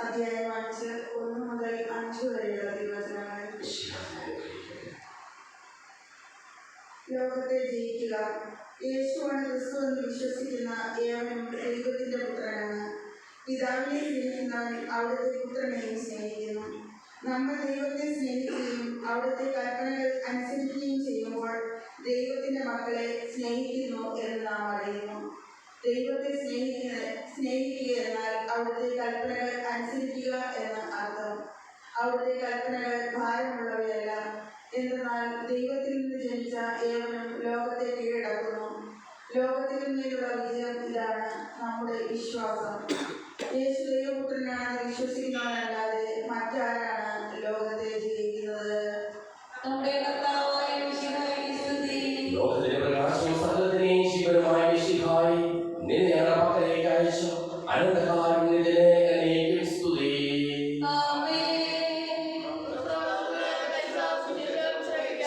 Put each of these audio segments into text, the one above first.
അധ്യായം 5 1 മുതൽ 5 വരെയുള്ള തിരുവചനങ്ങൾ. ലോകത്തെ ജയിക്കുക. യേശുവാണ് ക്രിസ്തു എന്ന് വിശ്വസിക്കുന്ന ഏവനും ദൈവത്തിന്റെ പുത്രനാണ്. പിതാവിനെ സ്നേഹിക്കുന്നവൻ അവിടുത്തെ പുത്രനെയും സ്നേഹിക്കുന്നു. നമ്മൾ ദൈവത്തെ സ്നേഹിക്കുകയും അവിടുത്തെ കൽപ്പനകൾ അനുസരിക്കുകയും ചെയ്യുമ്പോൾ ദൈവത്തിന്റെ മക്കളെ സ്നേഹിക്കുന്നു എന്ന് നാം അറിയുന്നു. ദൈവത്തെ സ്നേഹിക്കുക എന്നാൽ അവിടുത്തെ കൽപ്പനകൾ അനുസരിക്കുക എന്ന് അർത്ഥം. അവിടുത്തെ കൽപ്പനകൾ ഭാരമുള്ളവയല്ല, എന്നാൽ ദൈവത്തിൽ നിന്ന് ജനിച്ച ഏവനും ലോകത്തെ കീഴടക്കുന്നു. ലോകത്തിൽ നിന്നുള്ള വിജയം ഇതാണ് നമ്മുടെ വിശ്വാസം. യേശു ദൈവപുത്രനാണെന്ന് വിശ്വസിക്കുന്നവനല്ലാതെ മറ്റാരാണ് ലോകത്തെ ജയിക്കുന്നത്? നമ്മുടെ കർത്താവായ മിശിഹായ്ക്ക് സ്തുതി. ലോകത്തിന്റെ പ്രകാശവും സകലത്തിനെയും ജീവനുമായ മിശിഹായി നിന്നെ പക്കലേക്ക് അയച്ചു. അനന്തകാലം നിന്നെ എന്നേക്കും സ്തുതി.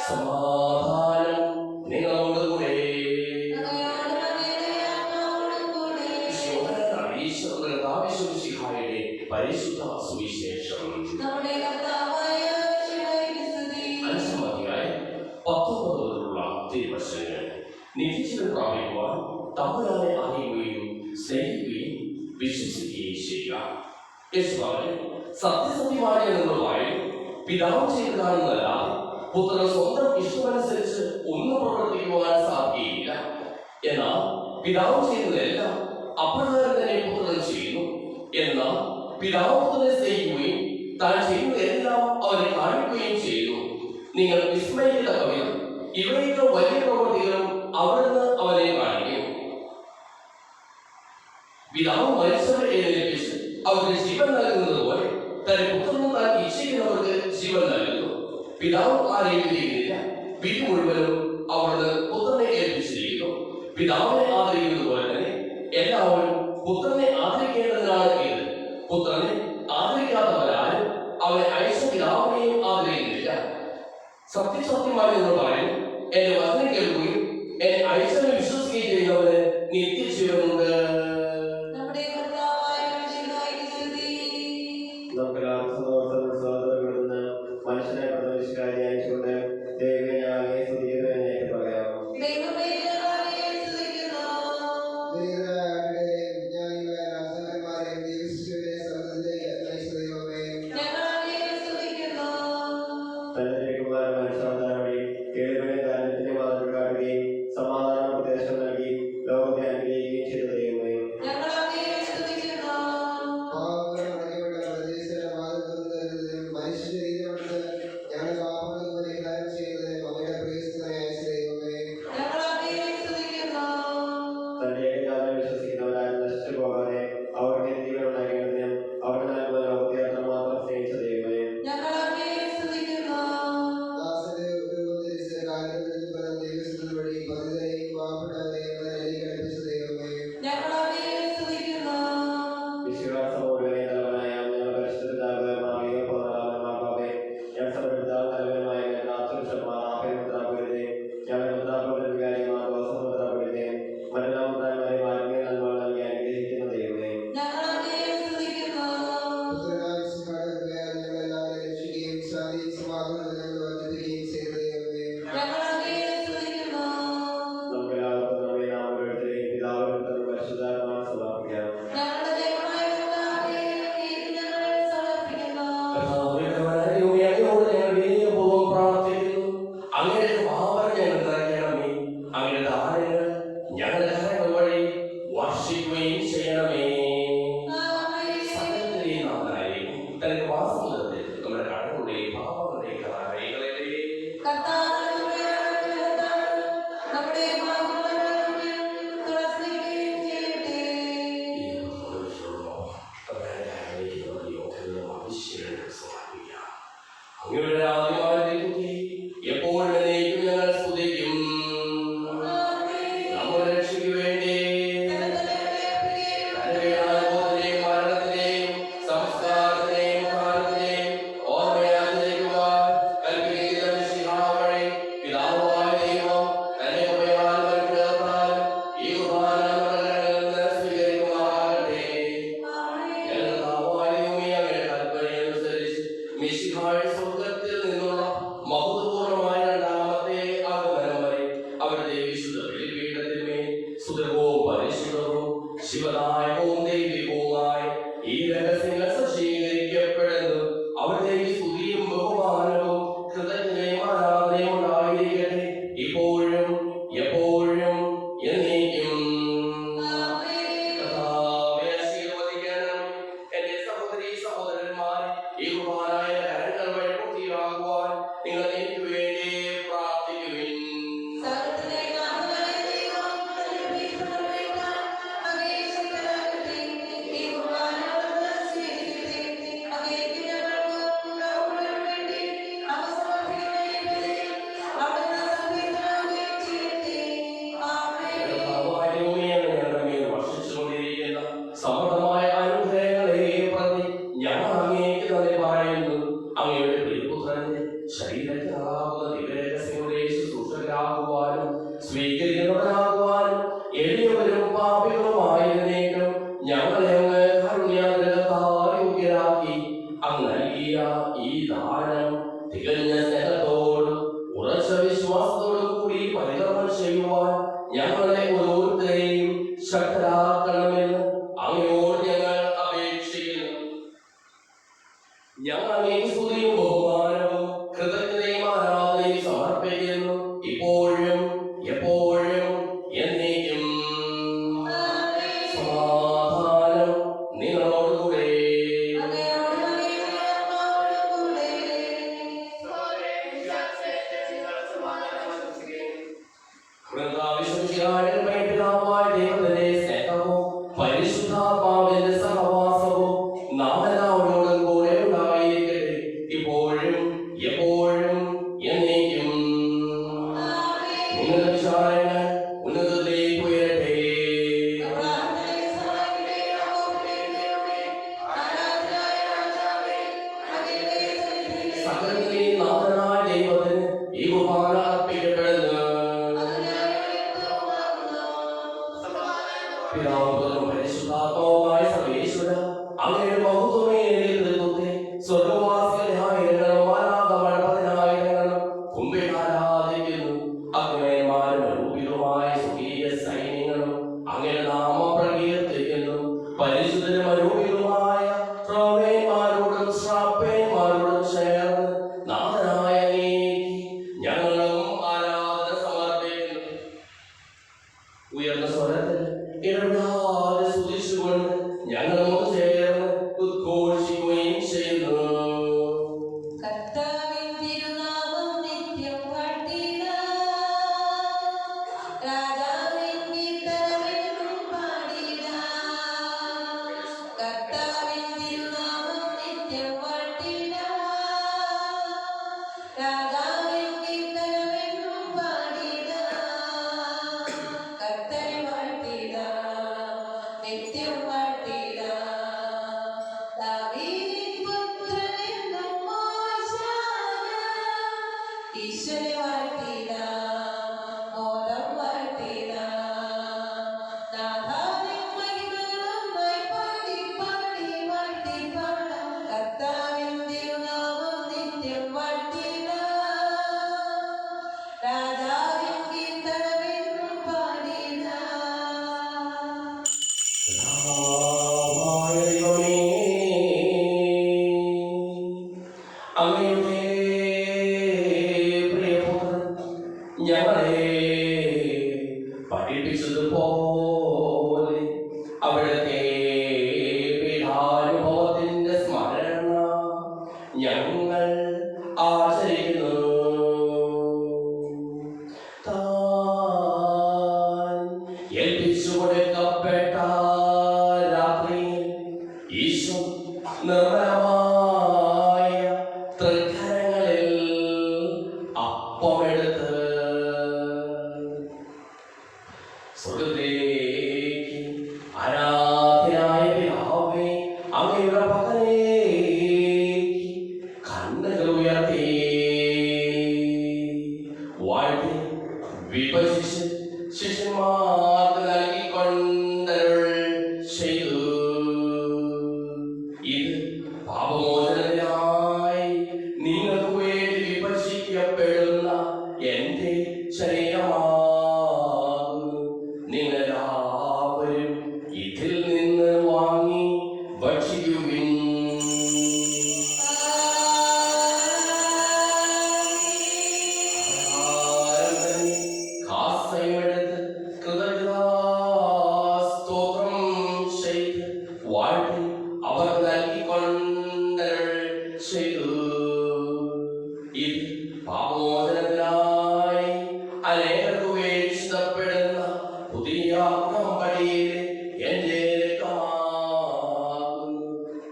സമാധാനം നിങ്ങളോടുകൂടെ. പരിശുദ്ധ സുവിശേഷം 19 തിരുവചനങ്ങൾ. നിത്യജീവൻ പ്രാപിക്കുവാൻ തമ്പുരാനെ അറിയുകയും സ്നേഹിക്കുകയും വിശ്വസിക്കുകയും ചെയ്യുക. യേശുവാണ് സത്യസത്യമായ നിന്നുള്ളതായി പിതാവ് ചെയ്തതാണെന്നല്ലാതെ പുത്രൻ സ്വന്തം ഇഷ്ടമനുസരിച്ച് ഒന്നും പ്രവർത്തിക്കുവാൻ സാധിക്കില്ല. എന്നാൽ പിതാവ് ചെയ്യുന്നതെല്ലാം അപ്രകാരം തന്നെ പുത്രൻ ചെയ്യുന്നു. എന്നാൽ പിതാവ് പുത്രനെ സ്നേഹിക്കുകയും താൻ ചെയ്യുന്നതെല്ലാം അവനെ കാണിക്കുകയും ചെയ്യുന്നു. നിങ്ങൾ വിസ്മയിക്കത്തക്കവിധം ഇവയൊക്കെ വലിയ പ്രവൃത്തികളും അവിടുന്ന് അവനെ കാണിക്കും. പിതാവ് മനുഷ്യരെ എഴുന്നേൽപ്പിച്ച് അവർക്ക് ജീവൻ നൽകുന്നത് പോലെ തന്റെ പുത്രനും താൻ ഇച്ഛിക്കുന്നവർക്ക് ജീവൻ നൽകുന്നു. പിതാവ് ആരെയും വിധിക്കുന്നില്ല, വിധി മുഴുവനും അവിടുന്ന് പുത്രനെ ഏൽപ്പിച്ചിരിക്കുന്നു. പിതാവിനെ ആദരിക്കുന്നത് പോലെ തന്നെ എല്ലാവരും പുത്രനെ ആദരിക്കേണ്ടതിനാണ് ഇത്. പുത്രനെ ആദരിക്കാത്തവരാരും അവനെ അയച്ച പിതാവിനെയും ആദരിക്കുന്നില്ല. സത്യസത്യമായി എന്ന് പറയും, എന്റെ വചനം കേൾക്കുകയും എന്നെ അയച്ചവനെ വിശ്വസിക്കുകയും ചെയ്യുന്നവന് നിത്യജീവനുണ്ട്. മനുഷ്യനെ അയച്ചുകൊണ്ട് ദൈവനെ സ്തുതിക്കുന്നതിനായിട്ട് പറയാം. സമാധാന ഉപദേശം നൽകി ലോകത്തെ അനുഗ്രഹിക്കുകയും ചെയ്ത ദൈവമേ, തന്റെ ഏകജാതനെ വിശ്വസിക്കുന്നവരായി നശിച്ചു പോകാതെ അവർക്ക് ജീവൻ ഉണ്ടാകേണ്ടതിനും അവർ നൽകുന്ന ലോകത്തെ അത്രമാത്രം സ്നേഹിച്ച ദൈവമേ, വിശ്വാസപൂർവ്വനെ തലവനായ ഞങ്ങളുടെ പരിശുദ്ധ മാർഗേ ഞാൻ സമർപ്പിതാവ് തലവനുമായ മുദ്രാപുരത്തെ ഞങ്ങളുടെ മുദ്രാപുരത്തെ വികാരിമാർ ദോഷം മുദ്രാപുരത്തെ മറ്റെല്ലാ മുദ്രാന്മാരെ മാർഗേ നന്മ നൽകി അനുഗ്രഹിക്കുന്ന ദൈവമേ, നമുക്കെല്ലാവർക്കും നമ്മെ നാം ഓരോരുത്തരെയും പിതാവിനും പുത്രനും പരിശുദ്ധാത്മാവിനും സമർപ്പിക്കാം. അങ്ങയുടെ മഹാപരം ഞങ്ങൾ നിറയ്ക്കണമേ. അങ്ങയുടെ ദാനങ്ങൾ ഞങ്ങളുടെ കരങ്ങൾ വഴി വർഷിക്കുകയും ചെയ്യണമേ. സകലത്തിന്റെയും നാഥനായി തന്റെ വാസമുദ്രത്തിൽ നമ്മുടെ കടങ്ങളുടെയും പാപങ്ങളുടെയും കൈകളെ അങ്ങയുടെ എപ്പോഴും ഞങ്ങൾ സ്തുതിക്കും. നമ്മുടെ രക്ഷയ്ക്ക് വേണ്ടി മരണത്തിനെയും സംസ്കാരത്തിനെയും കാലത്തിനെയും ഓർമ്മയാചരിക്കുവാൻ കൽപ്പിക്കുന്ന മിശിഹാവഴി പിതാവായ ദൈവം തന്റെ കൃപയാൽ പരിപൂർണ്ണത്താൽ ഈ കുർബാന സ്വീകരിക്കുമാറാകട്ടെ. ഞങ്ങളുടെ സ്വർഗത്തിൽ നിന്നുള്ള മഹത്വപൂർണമായ രണ്ടാമത്തെ ആഗമനം വരെ അവരുടെ വിശുദ്ധ ബലിപീഠത്തിന്മേൽ സുദൃഢവും പരിശുദ്ധവും ശിവദായകവും ദൈവികവുമായി ഈ രഹസ്യങ്ങൾ സജ്ജീകരിക്കപ്പെടുന്നു. അവരുടെ സ്തുതിയും ബഹുമാനവും കൃതജ്ഞതയും ആരാധനയും ഉണ്ടായിരിക്കട്ടെ ഇപ്പോഴും എപ്പോഴും എന്നേക്കും. എന്റെ സഹോദരീ സഹോദരന്മാരെ, ഈ കുർബാനയുടെ കരങ്ങൾ വഴി പൂർത്തിയാകുവാൻ നിങ്ങൾ എനിക്ക് വേണ്ടി പ്രാർത്ഥിക്കുവിൻ. സമൃദ്ധമായ അനുഗ്രഹങ്ങളെ പ്രതി ഞങ്ങൾ അങ്ങേക്ക് നന്ദി പറയുന്നു. അങ്ങയുടെ പ്രിയപുത്രന്റെ ശരീരത്തിനാകുന്ന ദിവ്യരഹസ്യങ്ങളുടെ ശുശ്രൂഷകരാകുവാനും സ്വീകരിക്കുന്നവരാകുവാനും എളിയവരും പാപികളുമായിരുന്നേക്കും ഞങ്ങളെ അങ്ങ് കാരുണ്യാഗ്രഹത്താൽ യോഗ്യരാക്കി. അങ്ങ് നൽകിയ ഈ ദാനം തികഞ്ഞ സ്നേഹത്തോടും ഉറച്ച വിശ്വാസത്തോടും കൂടി പരികർമ്മം ചെയ്യുവാൻ ഞങ്ങളെ ഓരോരുത്തരെയും ശക്തരാക്കണമെന്ന് അങ്ങയോട് ഞങ്ങൾ അപേക്ഷിക്കുന്നു. ഞങ്ങൾ അങ്ങേക്ക് സ്തുതിയും ബഹുമാനവും കൃതജ്ഞതയും ആരാധനയും സമർപ്പിക്കുന്നു ഇപ്പോഴും എപ്പോഴും എന്നേക്കും. സമാധാനം നിങ്ങളോടുകൂടെ. പിതാവായ ദൈവത്തിന്റെ സ്നേഹവും പരിശുദ്ധാത്മാവിന്റെ സഹവാസവും നാം എല്ലാവരോടും കൂടെ ഉണ്ടായിരിക്കട്ടെ ഇപ്പോഴും എപ്പോഴും എന്നേക്കും. നിങ്ങളുടെ വിചാരങ്ങൾ ഉന്നതത്തിലേക്ക് ഉയരട്ടെ. സകലത്തിലെയും നാഥനായ ദൈവത്തിന് ഈ കുർബാന അർപ്പിക്കപ്പെടുന്നു. പിതാവും പരിശുദ്ധാത്മാവുമായ സർവേശ്വര, അങ്ങയുടെ മഹത്വമേറിയ നേതൃത്വത്തെ സ്വർഗ്ഗവാസികളായിരങ്ങളും മാലാഖമാരും കുമ്പിട്ട് ആരാധിക്കുന്നു. അഗ്നിമയന്മാരും അരൂപികളുമായ സ്വർഗീയ സൈന്യങ്ങളും അങ്ങയുടെ നാമം പ്രകീർത്തിക്കുന്നു. പരിശുദ്ധരും അരൂപികളുമായ ശ്രേഷ്ഠന്മാരോടും ശ്രാപ്പന്മാരോടും ചേർന്ന് നാഥനായ അങ്ങേക്ക് ഞങ്ങളും ആരാധന സമർപ്പിക്കുന്നു. ഉയർന്ന സ്വരത്തിൽ ഇടപെടാതെ സ്തുതിച്ചുകൊണ്ട് ഞങ്ങൾ ചേർന്ന് ഉദ്ഘോഷിക്കുകയും ചെയ്യുന്നു. അങ്ങയുടെ പ്രിയപുത്രൻ ഞങ്ങളെ പഠിപ്പിച്ചതുപോലെ അവിടുത്തെ പീഠാനുഭവത്തിന്റെ സ്മരണ ഞങ്ങൾ ആചരിക്കുന്നു. താൻ ഏൽപ്പിച്ചു കൊടുക്കപ്പെട്ട രാത്രിയിൽ ഈശോ നിർമ്മലമായ തൃക്കരങ്ങളിൽ അപ്പമെടുത്ത് സ്വർഗ്ഗത്തിലേക്ക് ആരാധ്യനായ പിതാവേ, അങ്ങയുടെ പകലേക്ക് കണ്ണുകൾ ഉയർത്തി വാഴ്ത്തി വിഭജിച്ച് ശിഷ്യന്മാർക്ക് നൽകിക്കൊണ്ടരുൾ ചെയ്തു. ഇത് പാപമോചനത്തിനായി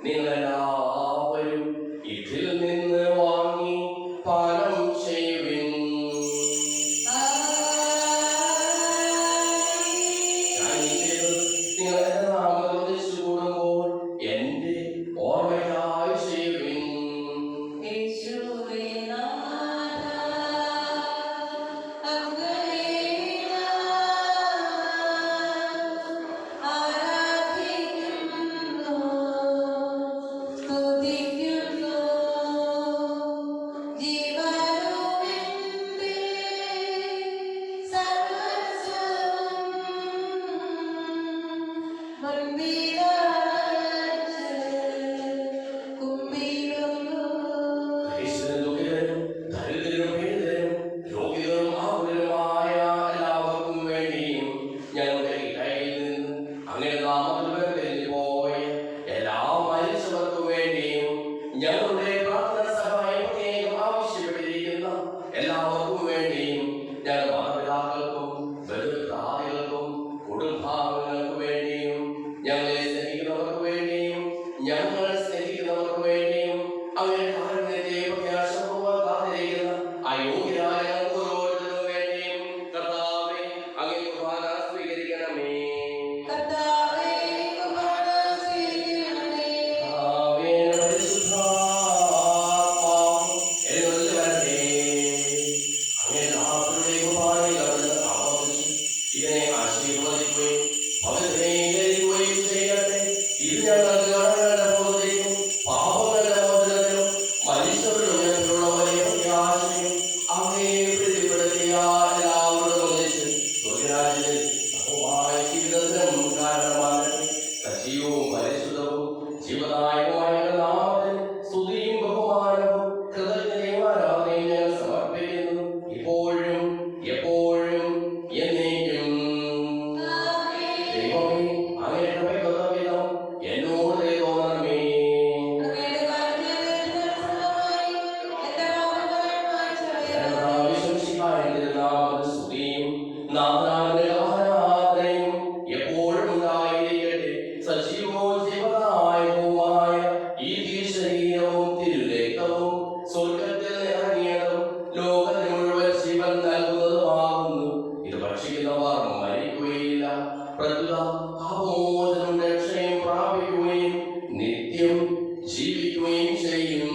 നിങ്ങളെല്ലാവരും ഇതിൽ നിന്ന് വാങ്ങി പാനം ചെയ്യുവിൻ. നിങ്ങൾ എന്റെ നാമത്തിൽ ഒന്നിച്ചു കൂടുമ്പോൾ എന്റെ ഓർമ്മയ്ക്കായി ചെയ്യുവിൻ. ഞങ്ങളുടെ പ്രാർത്ഥന സഹായം പ്രത്യേകം ആവശ്യപ്പെട്ടിരിക്കുന്ന എല്ലാവർക്കും വേണ്ടിയും ഞങ്ങൾ മാതാപിതാക്കൾക്കും ബന്ധുമിത്രാദികൾക്കും കുടുംബാംഗങ്ങൾക്കും വേണ്ടിയും ഞങ്ങളെ സ്നേഹിക്കുന്നവർക്ക് വേണ്ടിയും ഞങ്ങൾ സ്നേഹിക്കുന്നവർക്ക് വേണ്ടിയും അവരുടെ കാരുണ്യത്തെ പ്രത്യാശപൂർവ്വം കാത്തിരിക്കുന്ന അയോഗ്യരായ ഞങ്ങൾക്ക് ഓരോരുത്തർക്കും വേണ്ടിയും കർത്താവേ അങ്ങേ കുർബാന സ്വീകരിക്കണമേ. ജീവിക്കുകയും ചെയ്യും.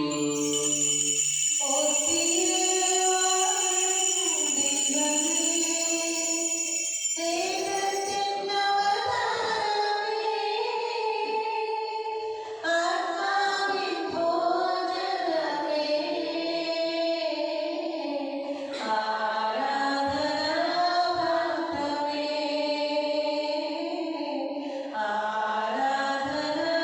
ആരാധന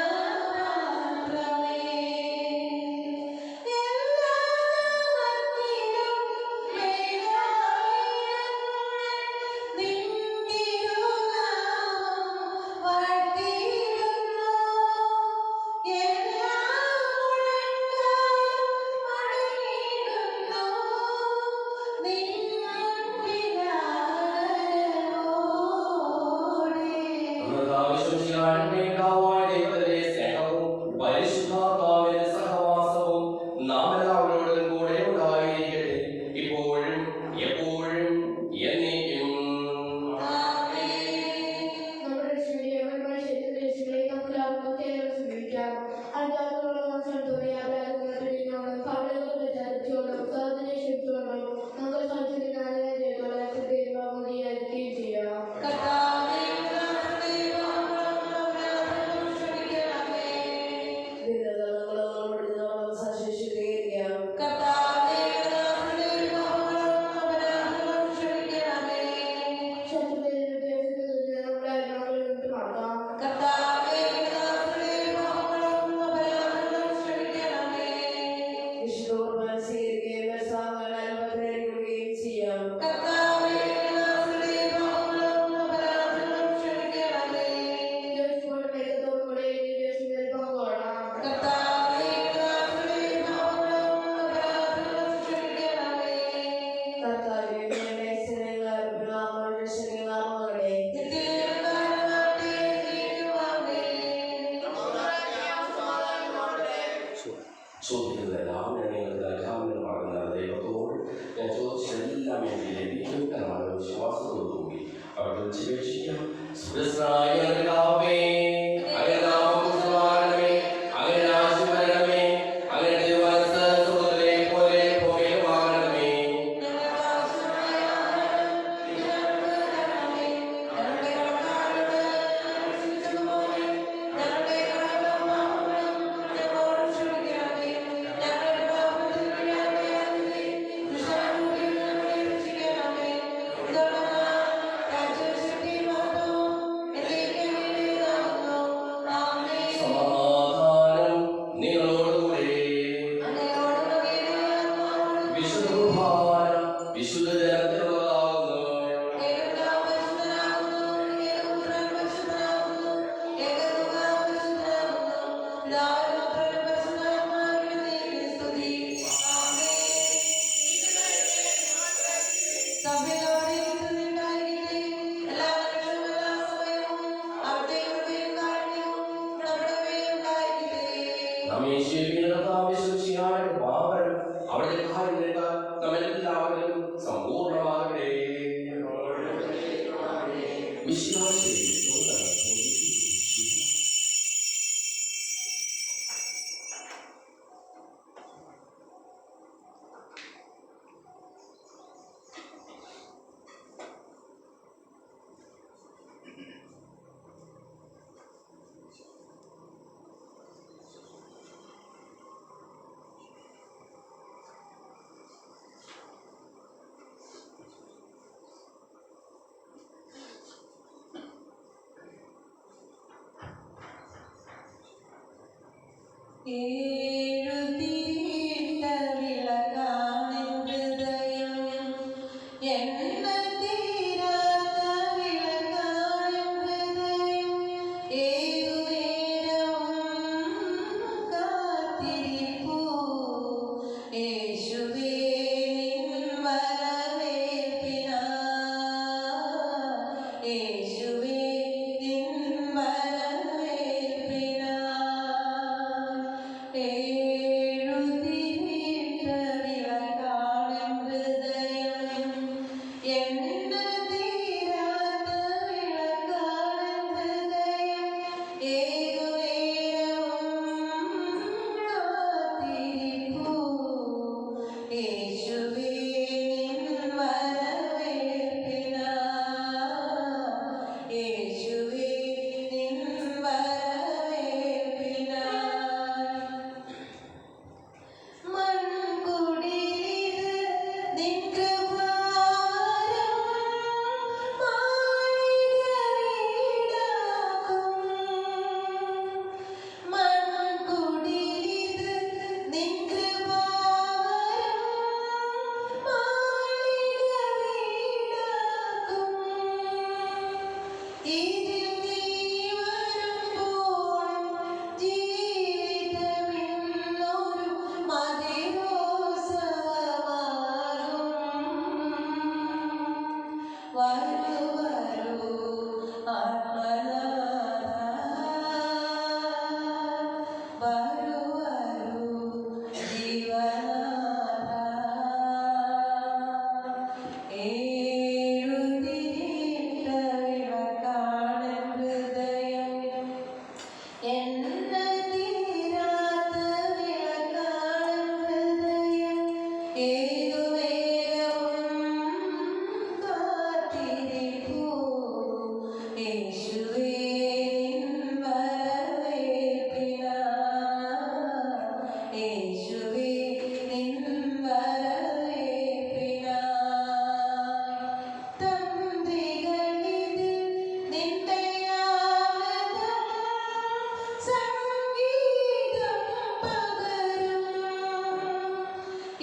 ചോദിക്കുന്നതെല്ലാം ഞാൻ നിങ്ങൾക്ക് നൽകാമെന്ന് പറയുന്ന ദൈവത്തോട് ഞാൻ ചോദിച്ചതെല്ലാം എനിക്ക് ലഭിക്കും എന്നാണ് വിശ്വാസത്തോടുകൂടി അവർ വിളിച്ചപേക്ഷിക്കാം. സുരസ്നായ പിതാവേ, അങ്ങയുടെ നാമം പൂജിതമാകണമേ, അങ്ങയുടെ രാജ്യം വരണമേ, അങ്ങയുടെ തിരുമനസ്സ് സ്വർഗ്ഗത്തിലെ പോലെ ഭൂമിയിലുമാകണമേ. സമാധാനം നിങ്ങളോടുകൂടെ. വിശുദ്ധ കുർബാന വിശുദ്ധ ജനത്തിനുള്ളതാകുന്നു. നമ്മെ ജീവിക്കുന്ന കർത്താവിന്റെ പാപം അവിടുത്തെ കാര്യങ്ങളേക്കാൾ നമ്മെല്ലാവരിലും സമ്പൂർണ്ണമാകട്ടെ.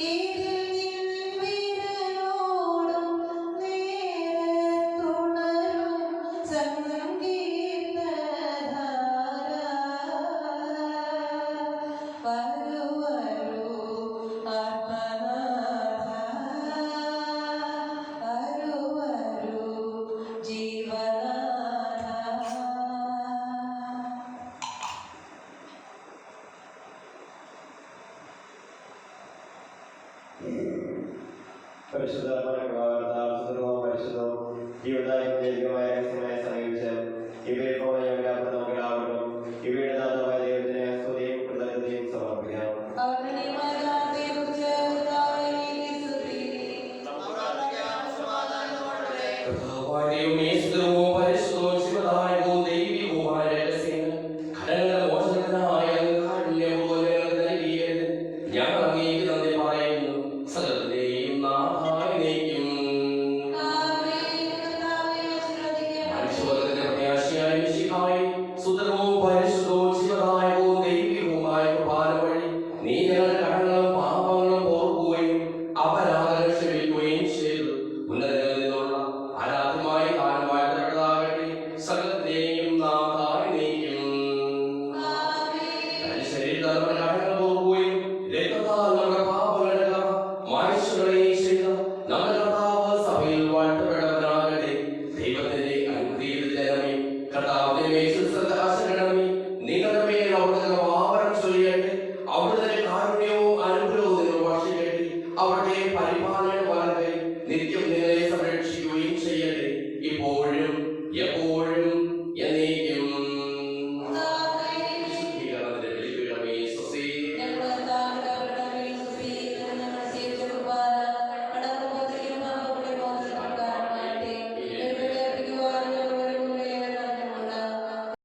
ഇതിൽ പരിശുദ്ധ പരിശുദ്ധവും പരിശുദ്ധവും ജീവദായകമായ